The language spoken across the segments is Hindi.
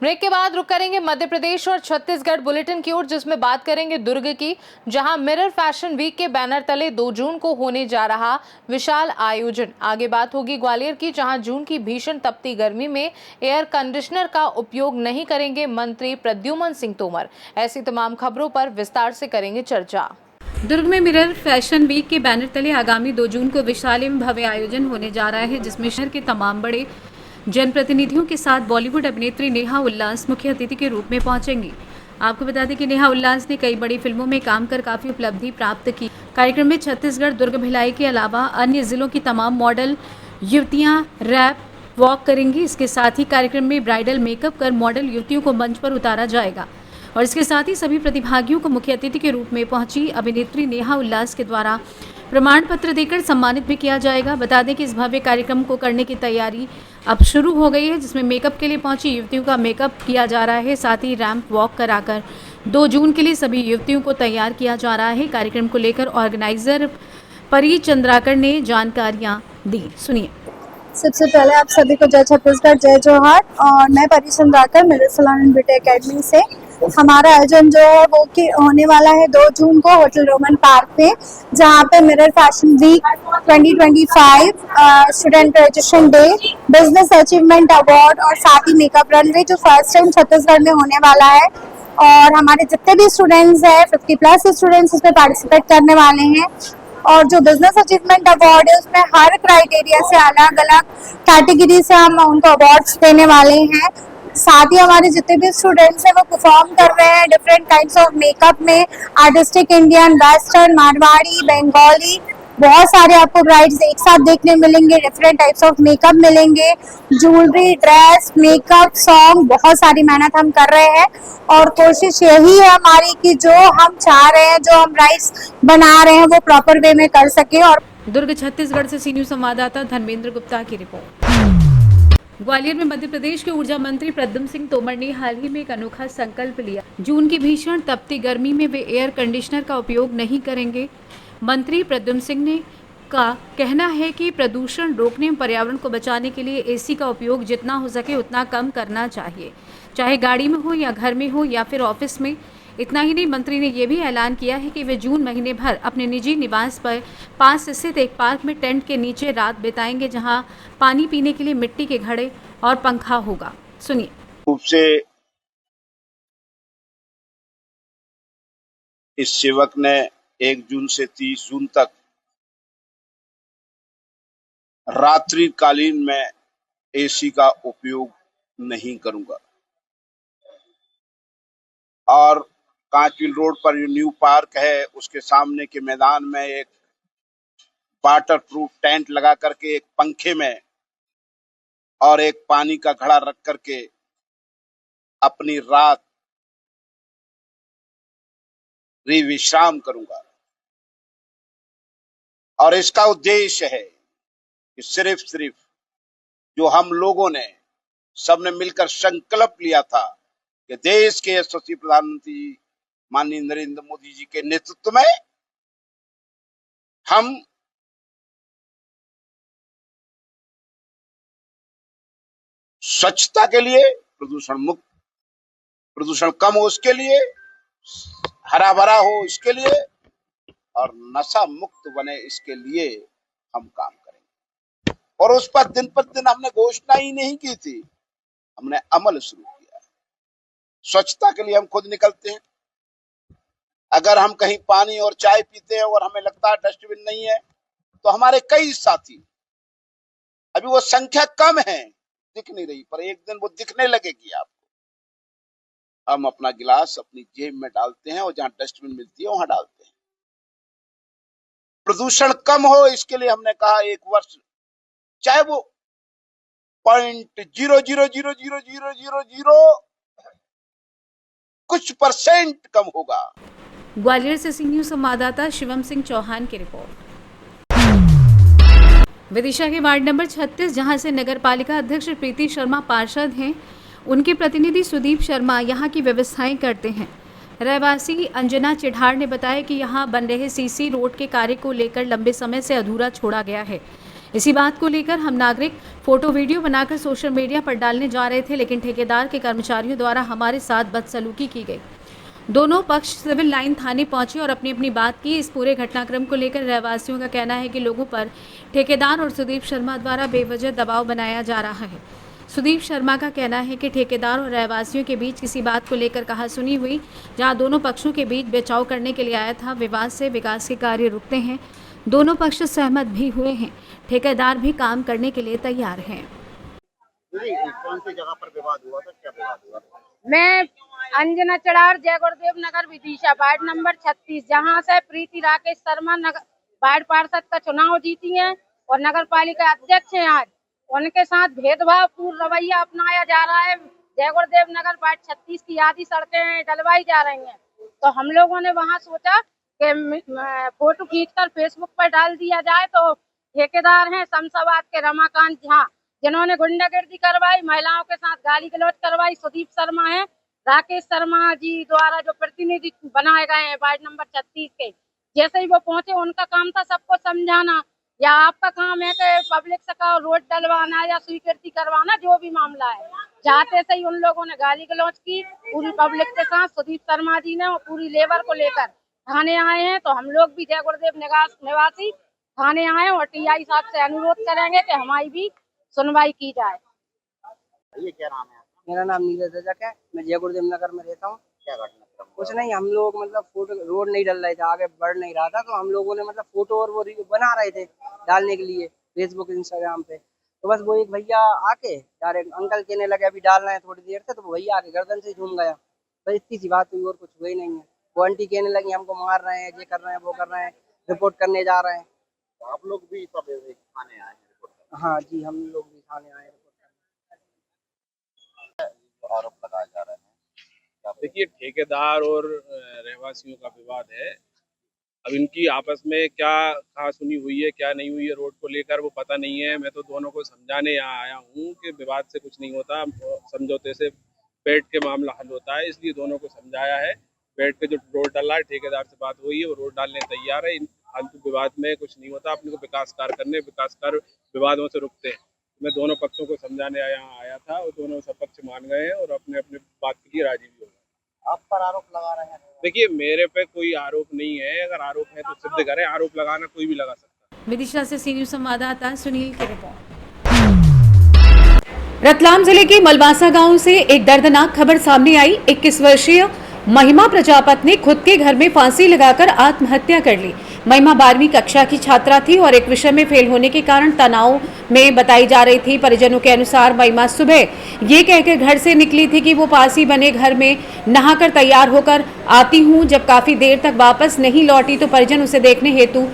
ब्रेक के बाद रुक करेंगे मध्य प्रदेश और छत्तीसगढ़ बुलेटिन की ओर, जिसमें बात करेंगे दुर्ग की, जहां मिरर फैशन वीक के बैनर तले 2 जून को होने जा रहा विशाल आयोजन। आगे बात होगी ग्वालियर की, जहां जून की भीषण तपती गर्मी में एयर कंडीशनर का उपयोग नहीं करेंगे मंत्री प्रद्युम्न सिंह तोमर। ऐसी तमाम खबरों पर विस्तार से करेंगे चर्चा। दुर्ग में मिरर फैशन वीक के बैनर तले आगामी 2 जून को विशाल एवं भव्य आयोजन होने जा रहा है, जिसमें शहर के तमाम बड़े जनप्रतिनिधियों के साथ बॉलीवुड अभिनेत्री नेहा उल्लास मुख्य अतिथि के रूप में पहुंचेंगी। आपको बता दें कि नेहा उल्लास ने कई बड़ी फिल्मों में काम कर काफी उपलब्धि प्राप्त की। कार्यक्रम में छत्तीसगढ़, दुर्ग, भिलाई के अलावा अन्य जिलों की तमाम मॉडल युवतियां रैप वॉक करेंगी। इसके साथ ही कार्यक्रम में ब्राइडल मेकअप कर मॉडल युवतियों को मंच पर उतारा जाएगा और इसके साथ ही सभी प्रतिभागियों को मुख्य अतिथि के रूप में पहुंची अभिनेत्री नेहा उल्लास के द्वारा प्रमाण पत्र देकर सम्मानित भी किया जाएगा। बता दें कि इस भव्य कार्यक्रम को करने की तैयारी अब शुरू हो गई है, जिसमें मेकअप के लिए पहुंची युवतियों का मेकअप किया जा रहा है। साथ ही रैंप वॉक कराकर 2 जून के लिए सभी युवतियों को तैयार किया जा रहा है। कार्यक्रम को लेकर ऑर्गेनाइजर परी चंद्राकर ने जानकारियां दी। सुनिए। सबसे पहले आप सभी को जय छत्तीसगढ़, जय जोहार। और मैं Pari Chandrakar Mirror Salon and Beauty Academy से। हमारा आयोजन जो है वो होने वाला है 2 जून को होटल रोमन पार्क पे, जहाँ पे Mirror fashion week 2025, student graduation day, business achievement award और साथ ही मेकअप रनवे जो फर्स्ट टाइम छत्तीसगढ़ में होने वाला है। और हमारे जितने भी स्टूडेंट्स हैं 50+ स्टूडेंट्स इसमें पार्टिसिपेट करने वाले हैं। और जो बिजनेस अचीवमेंट अवार्ड है उसमें हर क्राइटेरिया से अलग अलग कैटेगरी से हम उनको अवार्ड्स देने वाले हैं। साथ ही हमारे जितने भी स्टूडेंट्स हैं वो परफॉर्म कर रहे हैं डिफरेंट काइंड्स ऑफ मेकअप में, artistic, Indian, western, Marwari, Bengali, बहुत सारे आपको ब्राइड्स एक साथ देखने मिलेंगे। डिफरेंट टाइप्स ऑफ मेकअप मिलेंगे, ज्वेलरी, ड्रेस, मेकअप, सॉन्ग, बहुत सारी मेहनत हम कर रहे हैं। और कोशिश यही है हमारी कि जो हम चाह रहे हैं, जो हम ब्राइड्स बना रहे हैं, वो प्रॉपर वे में कर सके। और दुर्ग छत्तीसगढ़ से सी न्यूज संवाददाता धर्मेंद्र गुप्ता की रिपोर्ट। ग्वालियर में मध्य प्रदेश के ऊर्जा मंत्री प्रद्युम्न सिंह तोमर ने हाल ही में एक अनोखा संकल्प लिया। जून की भीषण तपती गर्मी में वे एयर कंडीशनर का उपयोग नहीं करेंगे। मंत्री प्रद्युम्न सिंह ने का कहना है कि प्रदूषण रोकने एवं पर्यावरण को बचाने के लिए एसी का उपयोग जितना हो सके उतना कम करना चाहिए, चाहे गाड़ी में हो या घर में हो या फिर ऑफिस में। इतना ही नहीं, मंत्री ने यह भी ऐलान किया है कि वे जून महीने भर अपने निजी निवास पर पास स्थित एक पार्क में टेंट के नीचे रात बिताएंगे, जहां पानी पीने के लिए मिट्टी के घड़े और पंखा होगा। सुनिए। रूप से इस सेवक ने 1 जून से 30 जून तक रात्रिकालीन में एसी का उपयोग नहीं करूंगा। और कांचविल रोड पर जो न्यू पार्क है उसके सामने के मैदान में एक वाटर प्रूफ टेंट लगा करके एक पंखे में और एक पानी का घड़ा रख करके अपनी रात विश्राम करूंगा। और इसका उद्देश्य है कि सिर्फ जो हम लोगों ने सबने मिलकर संकल्प लिया था कि देश के यशस्वी प्रधानमंत्री माननीय नरेंद्र मोदी जी के नेतृत्व में हम स्वच्छता के लिए, प्रदूषण कम हो उसके लिए, हरा भरा हो इसके लिए और नशा मुक्त बने इसके लिए हम काम करेंगे। और उस पर दिन हमने घोषणा ही नहीं की थी, हमने अमल शुरू किया। स्वच्छता के लिए हम खुद निकलते हैं। अगर हम कहीं पानी और चाय पीते हैं और हमें लगता है डस्टबिन नहीं है, तो हमारे कई साथी, अभी वो संख्या कम है, दिख नहीं रही, पर एक दिन वो दिखने लगेगी आपको। हम अपना गिलास अपनी जेब में डालते हैं और जहां डस्टबिन मिलती है वहां डालते हैं। प्रदूषण कम हो इसके लिए हमने कहा 1 वर्ष, चाहे वो 0.00000 कुछ % कम होगा। ग्वालियर से सी न्यूज संवाददाता शिवम सिंह चौहान की रिपोर्ट। विदिशा के वार्ड नंबर 36, जहां से नगर पालिका अध्यक्ष प्रीति शर्मा पार्षद हैं, उनके प्रतिनिधि सुदीप शर्मा यहां की व्यवस्थाएं करते हैं। रहवासी अंजना चिढ़ाड़ ने बताया कि यहां बन रहे सीसी रोड के कार्य को लेकर लंबे समय से अधूरा छोड़ा गया है। इसी बात को लेकर हम नागरिक फोटो वीडियो बनाकर सोशल मीडिया पर डालने जा रहे थे, लेकिन ठेकेदार के कर्मचारियों द्वारा हमारे साथ बदसलूकी की गई। दोनों पक्ष सिविल लाइन थाने पहुंचे और अपनी अपनी बात की। इस पूरे घटनाक्रम को लेकर रहवासियों का कहना है कि लोगों पर ठेकेदार और सुदीप शर्मा द्वारा बेवजह दबाव बनाया जा रहा है। सुदीप शर्मा का कहना है कि ठेकेदार और रहवासियों के बीच किसी बात को लेकर कहासुनी हुई, जहां दोनों पक्षों के बीच बचाव करने के लिए आया था। विवाद से विकास के कार्य रुकते हैं। दोनों पक्ष सहमत भी हुए हैं। ठेकेदार भी काम करने के लिए तैयार हैं। कौन सी जगह पर विवाद हुआ था, क्या विवाद हुआ? मैं अंजना चढ़ार, जय गुरुदेव नगर, विदिशा, वार्ड नंबर 36, जहां से प्रीति राकेश शर्मा वार्ड पार्षद का चुनाव जीती हैं और नगर पालिका अध्यक्ष हैं। आज उनके साथ भेदभाव पूर्ण रवैया अपनाया जा रहा है। जय गुरुदेव नगर वार्ड 36 की आधी सड़कें डलवाई जा रही हैं, तो हम लोगों ने वहां सोचा कि फोटो खींचकर फेसबुक पर डाल दिया जाए। तो ठेकेदार हैं शमशाबाद के रमाकांत झा, जिन्होंने गुंडागर्दी करवाई, महिलाओं के साथ गाली गलौज करवाई। सुदीप शर्मा है, राकेश शर्मा जी द्वारा जो प्रतिनिधि बनाए गए हैं वार्ड नंबर 36 के, जैसे ही वो पहुंचे उनका काम था सबको समझाना, या आपका काम है कि पब्लिक से का रोड डलवाना या स्वीकृति करवाना, जो भी मामला है। जाते से ही उन लोगों ने गाली गलौज की पूरी पब्लिक के साथ। सुदीप शर्मा जी ने और पूरी लेबर को लेकर थाने आए हैं। तो हम लोग भी जय गुरुदेव निवासी थाने आए और टीआई साहब से अनुरोध करेंगे कि हमारी भी सुनवाई की जाए। ये क्या नाम है आपका? मेरा नाम नीरज रजक है। मैं जय गुरुदेव नगर में रहता हूँ। क्या घटना? कुछ नहीं, हम लोग मतलब फोटो, रोड नहीं डल रहे थे, आगे बढ़ नहीं रहा था, तो हम लोगों ने मतलब फोटो और वो बना रहे थे डालने के लिए फेसबुक इंस्टाग्राम पे। तो बस वो एक भैया आके डायरेक्ट अंकल कहने लगे अभी डालना है थोड़ी देर से, तो वो भैया आके गर्दन से झूम गया। बस इतनी सी बात हुई और कुछ हुई नहीं है। वो आंटी कहने लगी हमको मार रहे हैं, ये कर रहे हैं, वो कर रहे हैं, रिपोर्ट करने जा रहे हैं। तो आप लोग भी सब थाने आए हैं रिपोर्ट करने? हाँ जी, हम लोग भी थाने आए रिपोर्ट करने। आरोप लगाए जा रहे हैं। देखिए, ठेकेदार और रहवासियों का विवाद है। अब इनकी आपस में क्या कहासुनी हुई है, क्या नहीं हुई है रोड को लेकर, वो पता नहीं है। मैं तो दोनों को समझाने यहाँ आया हूँ कि विवाद से कुछ नहीं होता, समझौते से बैठ के मामला हल होता है। इसलिए दोनों को समझाया है। बैठ के जो रोड डाला है, ठेकेदार से बात हुई है, वो रोड डालने तैयार है। इन फालतू विवाद में कुछ नहीं होता। अपने को विकास कार्य करने, विकास कार्य विवादों से रुकते हैं। मैं दोनों पक्षों को समझाने यहाँ आया था और दोनों सब पक्ष मान गए हैं और अपने अपने बात के लिए राजी भी हो गए। आप पर आरोप लगा रहे हैं? देखिए, मेरे पे कोई आरोप नहीं है। अगर आरोप है तो सिद्ध करें। आरोप लगाना कोई भी लगा सकता है। विदिशा से सी न्यूज़ संवाददाता सुनील की रिपोर्ट। रतलाम जिले के मलवासा गांव से एक दर्दनाक खबर सामने आई। 21 वर्षीय महिमा प्रजापत ने खुद के घर में फांसी लगाकर आत्महत्या कर ली। महिमा 12वीं कक्षा की छात्रा थी और एक विषय में फेल होने के कारण तनाव में बताई जा रही थी। परिजनों के अनुसार महिमा सुबह ये कहकर घर से निकली थी कि वो पास ही बने घर में नहाकर तैयार होकर आती हूँ। जब काफी देर तक वापस नहीं लौटी तो परिजन उसे देखने हेतु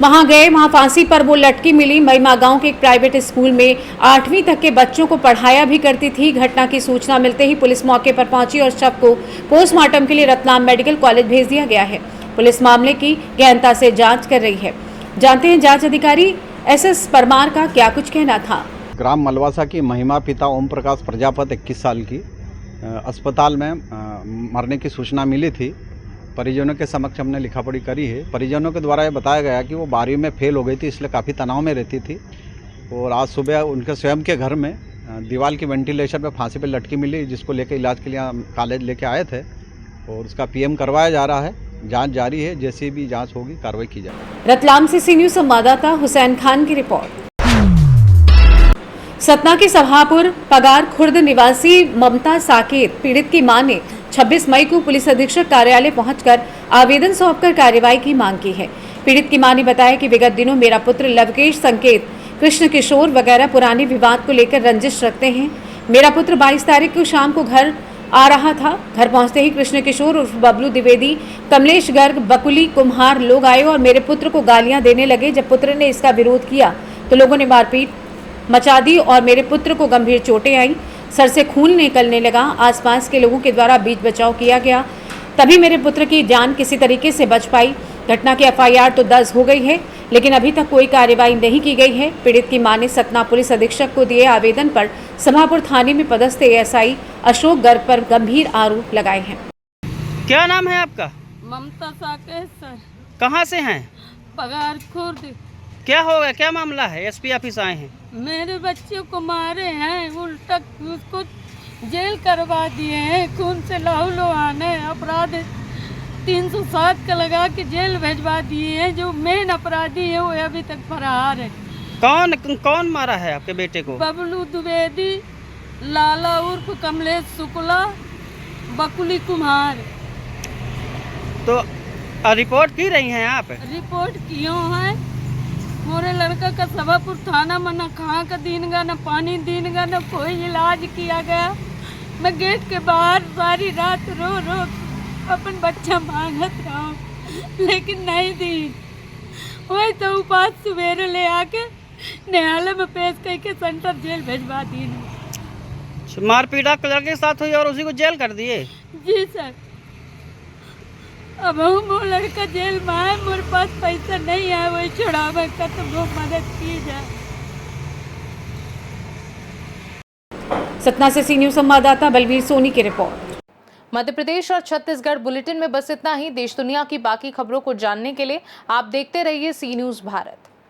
वहां गए। वहां फांसी पर वो लटकी मिली। महिमा गांव के एक प्राइवेट स्कूल में 8वीं तक के बच्चों को पढ़ाया भी करती थी। घटना की सूचना मिलते ही पुलिस मौके पर पहुंची और शव को पोस्टमार्टम के लिए रतलाम मेडिकल कॉलेज भेज दिया गया है। पुलिस मामले की गहनता से जांच कर रही है। जानते हैं जांच अधिकारी SS परमार का क्या कुछ कहना था। ग्राम मलवासा की महिमा पिता ओम प्रकाश प्रजापत 21 साल की अस्पताल में मरने की सूचना मिली थी। परिजनों के समक्ष हमने लिखा पढ़ी करी है। परिजनों के द्वारा ये बताया गया कि वो 12वीं में फेल हो गई थी, इसलिए काफ़ी तनाव में रहती थी और आज सुबह उनके स्वयं के घर में दीवार की वेंटिलेशन पे फांसी पे लटकी मिली, जिसको लेकर इलाज के लिए हम कॉलेज लेके आए थे और उसका PM करवाया जा रहा है। जांच जारी है, जैसी भी जांच होगी कार्रवाई की जाएगी। रतलाम से सी न्यूज़ संवाददाता हुसैन खान की रिपोर्ट। सतना के सभापुर पगार खुर्द निवासी ममता साकेत पीड़ित की मां ने 26 मई को पुलिस अधीक्षक कार्यालय पहुंचकर आवेदन सौंपकर कार्रवाई की मांग की है। पीड़ित की मां ने बताया कि विगत दिनों मेरा पुत्र लवकेश संकेत, कृष्ण किशोर वगैरह पुराने विवाद को लेकर रंजिश रखते हैं। मेरा पुत्र 22 तारीख को शाम को घर आ रहा था। घर पहुंचते ही कृष्ण किशोर उर्फ बबलू द्विवेदी, कमलेश गर्ग, बकुली कुम्हार लोग आए और मेरे पुत्र को गालियां देने लगे। जब पुत्र ने इसका विरोध किया तो लोगों ने मारपीट मचा दी और मेरे पुत्र को गंभीर चोटें आई। सर से खून निकलने लगा। आसपास के लोगों के द्वारा बीच बचाव किया गया, तभी मेरे पुत्र की जान किसी तरीके से बच पाई। घटना की FIR तो दर्ज हो गई है, लेकिन अभी तक कोई कार्रवाई नहीं की गई है। पीड़ित की मां ने सतना पुलिस अधीक्षक को दिए आवेदन पर सभापुर थाने में पदस्थ ASI अशोक गर्ग पर गंभीर आरोप लगाए हैं। क्या नाम है आपका? ममता साकेत सर। कहाँ से हैं? पगार खुर्द। क्या हो गया, क्या मामला है? एसपी ऑफिस आए हैं। मेरे बच्चे को मारे हैं, उल्टा उसको जेल करवा दिए हैं, खून से लहूलुहान है, अपराध 307 का लगा के जेल भेजवा दिए हैं। जो मेन अपराधी है वो अभी तक फरार है। कौन कौन मारा है आपके बेटे को? बबलू द्विवेदी, लाला उर्फ कमलेश शुक्ला, बकुली कुमार। तो रिपोर्ट की रही हैं आप? रिपोर्ट कियो है। मोरे लड़का का सभापुर थाना में न खा का दीनगा, न पानी दीनगा, न कोई इलाज किया गया। मैं गेट के बाहर सारी रात रो रो अपन बच्चा मांगत रहा हूँ, लेकिन नहीं दी। वही तो उपास सवेरे ले आके न्यायालय में पेश करके सेंट्रल जेल भेजवा दी। मारपीट आपके लड़के के साथ हुई और उसी को जेल कर दिए? जी सर। अब वो लड़का जेल में है, मेरे पास पैसा नहीं है वही छुड़ावे का, तो वो मदद की जाए। सतना से सी न्यूज़ संवाददाता बलवीर सोनी की रिपोर्ट। मध्य प्रदेश और छत्तीसगढ़ बुलेटिन में बस इतना ही। देश दुनिया की बाकी खबरों को जानने के लिए आप देखते रहिए सी न्यूज़ भारत।